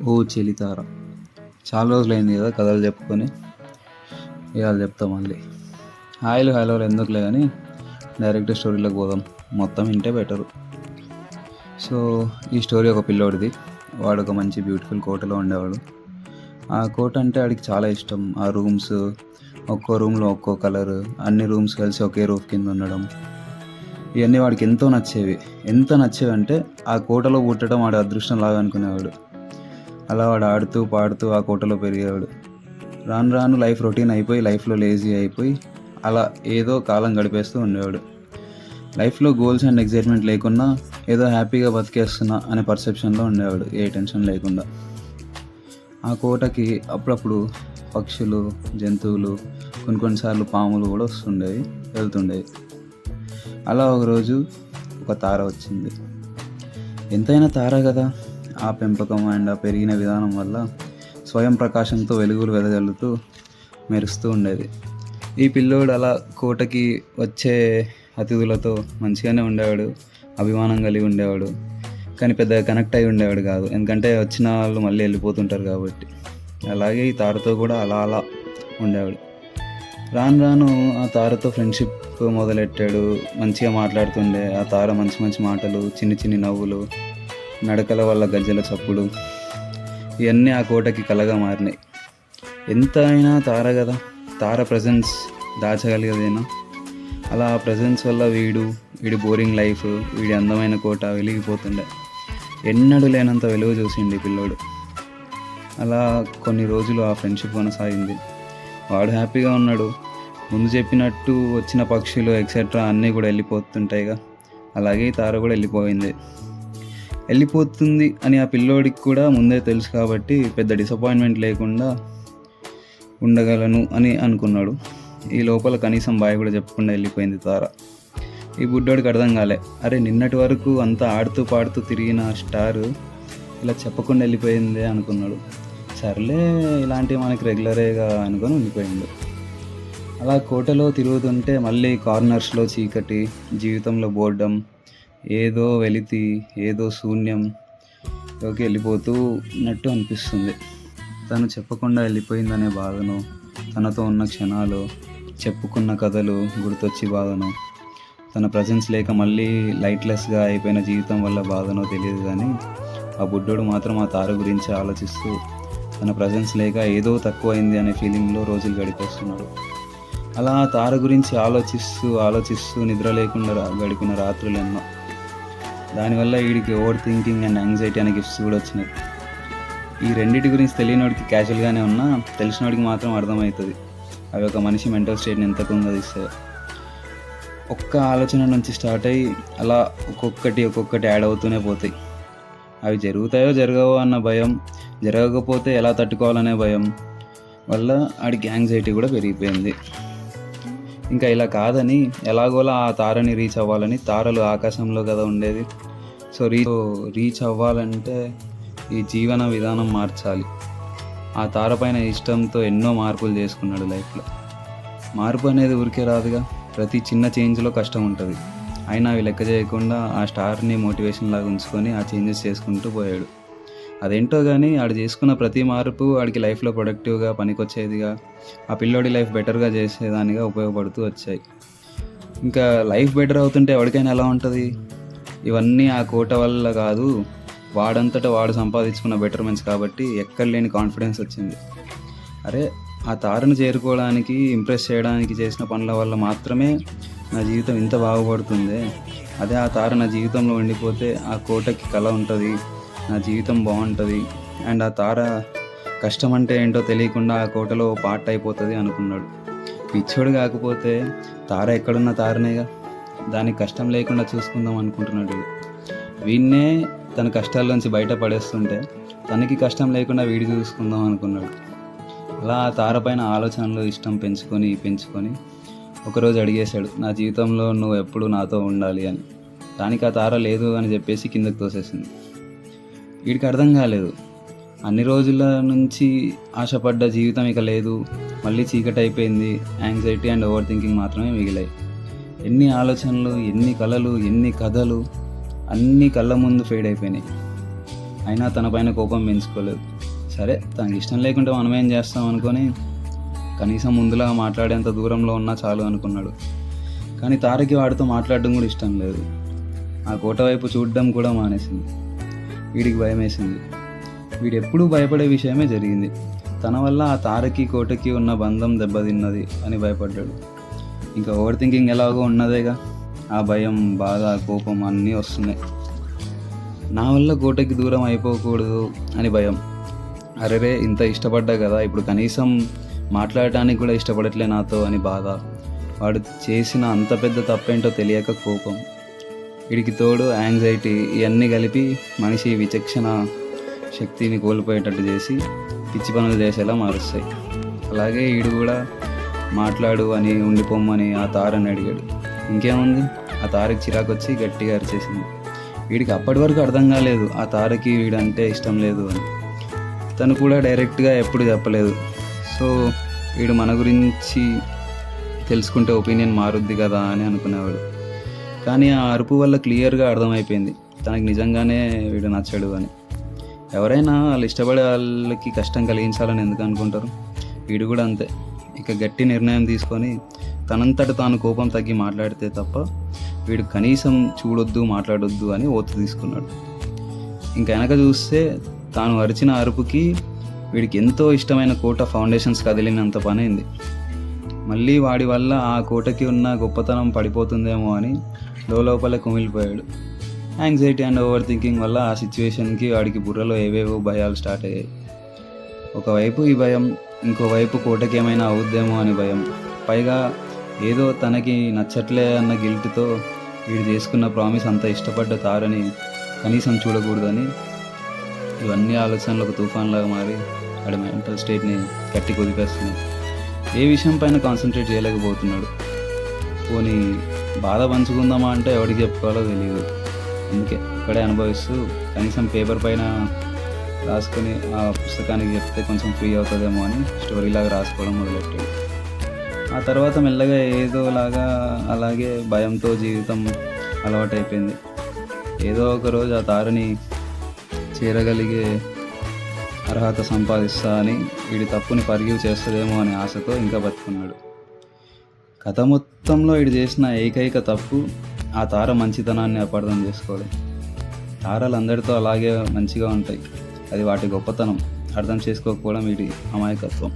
ఓ చెలితార, చాలా రోజులైంది కదా కథలు చెప్పుకొని. ఇవాళ చెప్తా మళ్ళీ. హాయిలు హలోలు ఎందుకులే కానీ డైరెక్ట్ స్టోరీలోకి పోదాం. మొత్తం వింటే బెటరు. సో ఈ స్టోరీ ఒక పిల్లోడిది. వాడు ఒక మంచి బ్యూటిఫుల్ కోటలో ఉండేవాడు. ఆ కోట అంటే వాడికి చాలా ఇష్టం. ఆ రూమ్స్, ఒక్కో రూమ్లో ఒక్కో కలర్, అన్ని రూమ్స్ కలిసి ఒకే రూఫ్ కింద ఉండడం, ఇవన్నీ వాడికి ఎంతో నచ్చేవి. ఎంత నచ్చేవి అంటే ఆ కోటలో పుట్టడం వాడి అదృష్టం లాగా అనుకునేవాడు. అలా వాడు ఆడుతూ పాడుతూ ఆ కోటలో పెరిగేవాడు. రాను రాను లైఫ్ రొటీన్ అయిపోయి, లైఫ్లో లేజీ అయిపోయి అలా ఏదో కాలం గడిపేస్తూ ఉండేవాడు. లైఫ్లో గోల్స్ అండ్ ఎగ్జైట్మెంట్ లేకున్నా ఏదో హ్యాపీగా బతికేస్తున్నా అనే పర్సెప్షన్లో ఉండేవాడు, ఏ టెన్షన్ లేకుండా. ఆ కోటకి అప్పుడప్పుడు పక్షులు, జంతువులు, కొన్నిసార్లు పాములు కూడా వస్తుండేవి, వెళ్తుండేవి. అలా ఒకరోజు ఒక తార వచ్చింది. ఎంతైనా తార కదా. ఆ పెంపకం అండ్ ఆ పెరిగిన విధానం వల్ల స్వయం ప్రకాశంతో వెలుగులు వెదజల్లుతూ మెరుస్తూ ఉండేది. ఈ పిల్లోడు అలా కోటకి వచ్చే అతిథులతో మంచిగానే ఉండేవాడు, అభిమానం కలిగి ఉండేవాడు. కానీ పెద్దగా కనెక్ట్ అయి ఉండేవాడు కాదు, ఎందుకంటే వచ్చిన వాళ్ళు మళ్ళీ వెళ్ళిపోతుంటారు కాబట్టి. అలాగే ఈ తారతో కూడా అలా అలా ఉండేవాడు. రాను రాను ఆ తారతో ఫ్రెండ్షిప్ మొదలెట్టాడు. మంచిగా మాట్లాడుతుండే. ఆ తార మంచి మంచి మాటలు, చిన్ని చిన్ని నవ్వులు, నడకల వల్ల గజ్జల చప్పుడు, ఇవన్నీ ఆ కోటకి కలగా మారినాయి. ఎంత అయినా తార కదా, తార ప్రజెన్స్ దాచగలిగేదేనా. అలా ఆ ప్రజెన్స్ వల్ల వీడి బోరింగ్ లైఫ్, వీడి అందమైన కోట వెలిగిపోతుండే. ఎన్నడూ లేనంత వెలుగు చూసిండి పిల్లోడు. అలా కొన్ని రోజులు ఆ ఫ్రెండ్షిప్ కొనసాగింది. వాడు హ్యాపీగా ఉన్నాడు. ముందు చెప్పినట్టు వచ్చిన పక్షులు ఎక్సెట్రా అన్నీ కూడా వెళ్ళిపోతుంటాయిగా, అలాగే తార కూడా వెళ్ళిపోతుంది అని ఆ పిల్లోడికి కూడా ముందే తెలుసు కాబట్టి పెద్ద డిసప్పాయింట్మెంట్ లేకుండా ఉండగలను అని అనుకున్నాడు. ఈ లోపల కనీసం బాయ్ కూడా చెప్పకుండా వెళ్ళిపోయింది తార. ఈ బుడ్డోడికి అర్థం కాలే, అరే నిన్నటి వరకు అంతా ఆడుతూ పాడుతూ తిరిగిన స్టార్ ఇలా చెప్పకుండా వెళ్ళిపోయిందే అనుకున్నాడు. సర్లే, ఇలాంటివి మనకి రెగ్యులరేగా అనుకొని ఉండిపోయింది. అలా కోటలో తిరుగుతుంటే మళ్ళీ కార్నర్స్లో చీకటి, జీవితంలో బోర్డం, ఏదో వెలితి, ఏదో శూన్యంలోకి వెళ్ళిపోతూ ఉన్నట్టు అనిపిస్తుంది. తను చెప్పకుండా వెళ్ళిపోయిందనే బాధను, తనతో ఉన్న క్షణాలు, చెప్పుకున్న కథలు గుర్తొచ్చి బాధను, తన ప్రజెన్స్ లేక మళ్ళీ లైట్లెస్గా అయిపోయిన జీవితం వల్ల బాధనో తెలియదు. కానీ ఆ బుడ్డోడు మాత్రం ఆ తార గురించి ఆలోచిస్తూ తన ప్రజెన్స్ లేక ఏదో తక్కువైంది అనే ఫీలింగ్లో రోజులు గడిపేస్తున్నాడు. అలా ఆ తార గురించి ఆలోచిస్తూ నిద్ర లేకుండా గడిపిన రాత్రులు ఎన్నో. దానివల్ల వీడికి ఓవర్ థింకింగ్ అండ్ యాంగ్జైటీ అనే గిఫ్ట్స్ కూడా వచ్చినాయి. ఈ రెండింటి గురించి తెలియనోడికి క్యాజువల్గానే ఉన్నా, తెలిసినోడికి మాత్రం అర్థమవుతుంది అవి ఒక మనిషి మెంటల్ స్టేట్ని ఎంత కుంగదీస్తాయో. ఒక్క ఆలోచన నుంచి స్టార్ట్ అయ్యి అలా ఒక్కొక్కటి యాడ్ అవుతూనే పోతాయి. అవి జరుగుతాయో జరగవో అన్న భయం, జరగకపోతే ఎలా తట్టుకోవాలనే భయం వల్ల ఆడికి యాంగ్జైటీ కూడా పెరిగిపోయింది. ఇంకా ఇలా కాదని ఎలాగోలా ఆ తారని రీచ్ అవ్వాలని, తారలు ఆకాశంలో కదా ఉండేది. సో రీచ్ అవ్వాలంటే ఈ జీవన విధానం మార్చాలి. ఆ తార పైన ఇష్టంతో ఎన్నో మార్పులు చేసుకున్నాడు లైఫ్లో. మార్పు అనేది ఊరికే రాదుగా, ప్రతి చిన్న చేంజ్లో కష్టం ఉంటుంది. అయినా అవి లెక్క చేయకుండా ఆ స్టార్ని మోటివేషన్ లాగా ఉంచుకొని ఆ చేంజెస్ చేసుకుంటూ పోయాడు. అదేంటో కానీ ఆడు చేసుకున్న ప్రతి మార్పు ఆడికి లైఫ్లో ప్రొడక్టివ్గా, పనికొచ్చేదిగా, ఆ పిల్లోడి లైఫ్ బెటర్గా చేసేదానిగా ఉపయోగపడుతూ వచ్చాయి. ఇంకా లైఫ్ బెటర్ అవుతుంటే ఎవరికైనా ఎలా ఉంటుంది? ఇవన్నీ ఆ కోట వల్ల కాదు, వాడంతటా వాడు సంపాదించుకున్న బెటర్మెంట్స్ కాబట్టి ఎక్కడ లేని కాన్ఫిడెన్స్ వచ్చింది. అరే, ఆ తారను చేరుకోవడానికి, ఇంప్రెస్ చేయడానికి చేసిన పనుల వల్ల మాత్రమే నా జీవితం ఇంత బాగుపడుతుంది. అదే ఆ తార నా జీవితంలో ఉండిపోతే ఆ కోటకి కళ ఉంటుంది, నా జీవితం బాగుంటుంది, అండ్ ఆ తార కష్టం అంటే ఏంటో తెలియకుండా ఆ కోటలో పార్ట్ అయిపోతుంది అనుకున్నాడు. పిచ్చోడు కాకపోతే తార ఎక్కడున్న తారనేగా, దానికి కష్టం లేకుండా చూసుకుందాం అనుకుంటున్నాడు. వీడినే తన కష్టాల్లోంచి బయట పడేస్తుంటే తనకి కష్టం లేకుండా వీడి చూసుకుందాం అనుకున్నాడు. అలా ఆ తార పైన ఆలోచనలు ఇష్టం పెంచుకొని ఒకరోజు అడిగేశాడు, నా జీవితంలో నువ్వు ఎప్పుడు నాతో ఉండాలి అని. దానికి ఆ తార లేదు అని చెప్పేసి కిందకు తోసేసింది. వీడికి అర్థం కాలేదు, అన్ని రోజుల నుంచి ఆశపడ్డ జీవితం ఇక లేదు, మళ్ళీ చీకటి అయిపోయింది, యాంగ్జైటీ అండ్ ఓవర్ థింకింగ్ మాత్రమే మిగిలాయి. ఎన్ని ఆలోచనలు, ఎన్ని కళలు, ఎన్ని కథలు అన్నీ కళ్ళ ముందు ఫేడ్ అయిపోయినాయి. అయినా తన పైన కోపం పెంచుకోలేదు. సరే తనకి ఇష్టం లేకుంటే మనం ఏం చేస్తాం అనుకొని కనీసం ముందులా మాట్లాడేంత దూరంలో ఉన్నా చాలు అనుకున్నాడు. కానీ తారకి వాడితో మాట్లాడడం కూడా ఇష్టం లేదు. ఆ కోట వైపు చూడడం కూడా మానేసింది. వీడికి భయం వేసింది. వీడు ఎప్పుడూ భయపడే విషయమే జరిగింది. తన వల్ల ఆ తారకి కోటకి ఉన్న బంధం దెబ్బతిన్నది అని భయపడ్డాడు. ఇంకా ఓవర్ థింకింగ్ ఎలాగో ఉన్నదేగా, ఆ భయం, బాధ, కోపం అన్నీ వస్తున్నాయి. నా వల్ల కోటకి దూరం అయిపోకూడదు అని భయం. అరెరే ఇంత ఇష్టపడ్డా కదా, ఇప్పుడు కనీసం మాట్లాడటానికి కూడా ఇష్టపడట్లే నాతో అని బాధ. వాడు చేసిన అంత పెద్ద తప్పేంటో తెలియక కోపం. వీడికి తోడు యాంగ్జైటీ, ఇవన్నీ కలిపి మనిషి విచక్షణ శక్తిని కోల్పోయేటట్టు చేసి పిచ్చి పనులు చేసేలా మారుస్తాయి. అలాగే వీడు కూడా మాట్లాడు అని ఉండిపోమ్మని ఆ తారని అడిగాడు. ఇంకేముంది, ఆ తారకి చిరాకు వచ్చి గట్టిగా అరిచేసింది. వీడికి అప్పటి వరకు అర్థం కాలేదు ఆ తారకి వీడంటే ఇష్టం లేదు అని. తను కూడా డైరెక్ట్గా ఎప్పుడు చెప్పలేదు. సో వీడు మన గురించి తెలుసుకుంటే ఒపీనియన్ మారుద్ది కదా అని అనుకునేవాడు. కానీ ఆ అరుపు వల్ల క్లియర్గా అర్థమైపోయింది తనకి నిజంగానే వీడు నచ్చడు అని. ఎవరైనా వాళ్ళు ఇష్టపడే వాళ్ళకి కష్టం కలిగించాలని ఎందుకు అనుకుంటారు? వీడు కూడా అంతే. ఇక గట్టి నిర్ణయం తీసుకొని తనంతట తాను కోపం తగ్గి మాట్లాడితే తప్ప వీడు కనీసం చూడొద్దు, మాట్లాడొద్దు అని ఓతు తీసుకున్నాడు. ఇంకా వెనక చూస్తే తాను అరిచిన అరుపుకి వీడికి ఎంతో ఇష్టమైన కోట ఫౌండేషన్స్ కదిలినంత పని అయింది. మళ్ళీ వాడి వల్ల ఆ కోటకి ఉన్న గొప్పతనం పడిపోతుందేమో అని లోపల కుమిలిపోయాడు. యాంగ్జైటీ అండ్ ఓవర్ థింకింగ్ వల్ల ఆ సిచ్యువేషన్కి వాడికి బుర్రలో ఏవేవో భయాలు స్టార్ట్ అయ్యాయి. ఒకవైపు ఈ భయం, ఇంకోవైపు కోటకి ఏమైనా అవుద్దేమో అని భయం. పైగా ఏదో తనకి నచ్చట్లే అన్న గిల్ట్తో వీడు చేసుకున్న ప్రామిస్ అంత ఇష్టపడ్డ తారని కనీసం చూడకూడదని ఇవన్నీ ఆలోచనలు ఒక తుఫాన్లాగా మారి వాడి మెంటల్ స్టేట్ని కట్టి కుదిపేస్తున్నాయి. ఏ విషయం పైన కాన్సన్ట్రేట్ చేయలేకపోతున్నాడు. పోనీ బాధ పంచుకుందామా అంటే ఎవరికి చెప్పుకోవాలో తెలియదు. అందుకే ఇక్కడే అనుభవిస్తూ కనీసం పేపర్ పైన రాసుకొని ఆ పుస్తకానికి చెప్తే కొంచెం ఫ్రీ అవుతుందేమో అని స్టోరీలాగా రాసుకోవడం మొదలెట్టాడు. ఆ తర్వాత మెల్లగా ఏదోలాగా అలాగే భయంతో జీవితం అలవాటైపోయింది. ఏదో ఒక రోజు ఆ తారని చేరగలిగే అర్హత సంపాదిస్తా అని వీడి తప్పుని ఫర్గివ్ చేస్తుందేమో అనే ఆశతో ఇంకా బతుకున్నాడు. కథ మొత్తంలో వీడు చేసిన ఏకైక తప్పు ఆ తార మంచితనాన్ని అపార్థం చేసుకోవడం. తారలు అందరితో అలాగే మంచిగా ఉంటాయి, అది వాటి గొప్పతనం. అర్థం చేసుకోకపోవడం వీడి అమాయకత్వం.